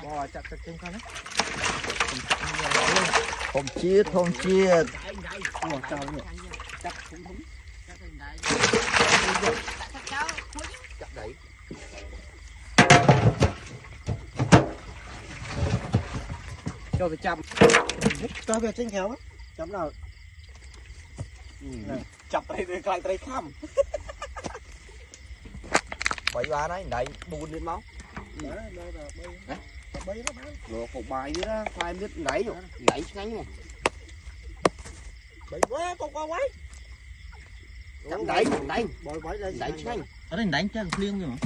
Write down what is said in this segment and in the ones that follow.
bò chặt chặt trên con đấy không chiết bò trâu nữa chặt đẩy cho cái chăm cho cái trên khéo chấm nào chặt tay cài tay khăm phải ba đấy đẩy buồn lên máu rồi phục bài đi đó khoai biết đẩy rồi đẩy nhanh mà đẩy quá con qua quái đẩy bồi bỏi lên đẩy nhanh ở đây đánh chân liêng rồi mà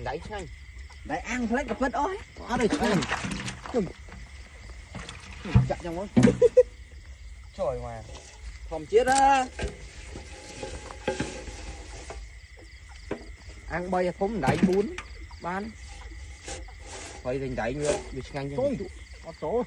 đẩy nhanh đẩy ăn lấy cà phết ơi ở đây chặt trong đó trời mà không chết á ăn bay phúng đẩy bún bán phải thành đẩy nữa bị nhanh chứ có tổ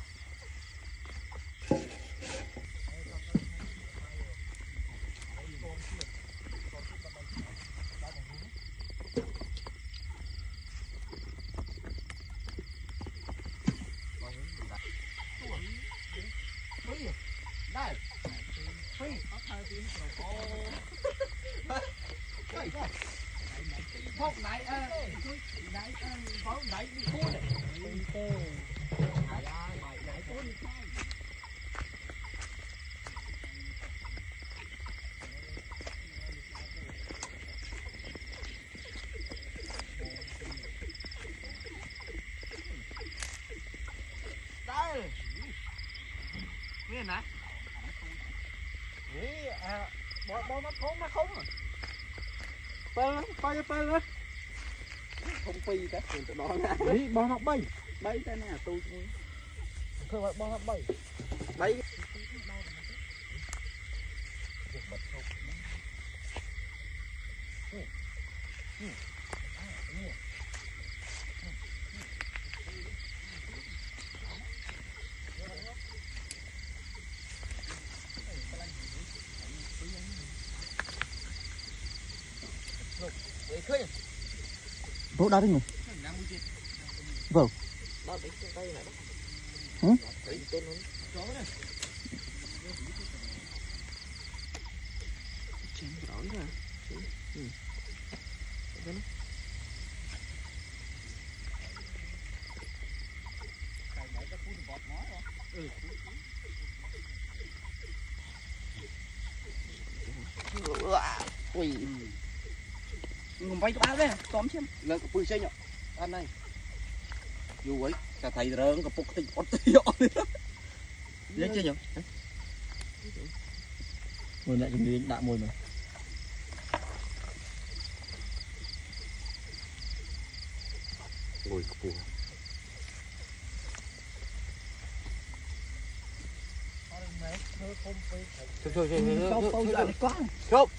nghe nè bò nó không à phơi không phi cả tụi nó đi bò nó bay cái này là tôi thôi vậy bò nó bay bố đá đi người vâng ui không bay tao đấy tóm xem lên cái pui xe nhở anh này dù ấy cả thầy rớn cả phục tinh ớt lên chưa nhở mùi lại chúng đã mùi mà ngồi phù Chốt.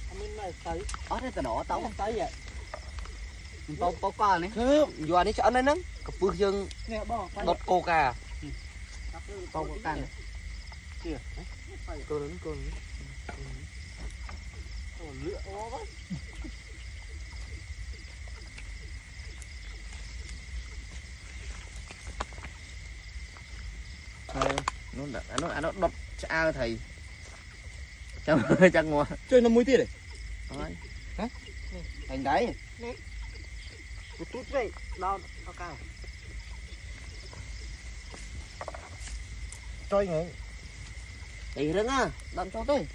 Ở đây tao đỏ tao tới vậy. Tao có qua này. dù anh ấy chọn đây nâng cái phương dương đốt cô cả Tao có càng. Chưa. cô lớn Lựa quá. nó đốt cha thầy chẳng ngoa Chơi 50 tiết này. hả thành đáy Tút vậy. Đâu tao cao. Chơi người. thì rừng á đâm cho tôi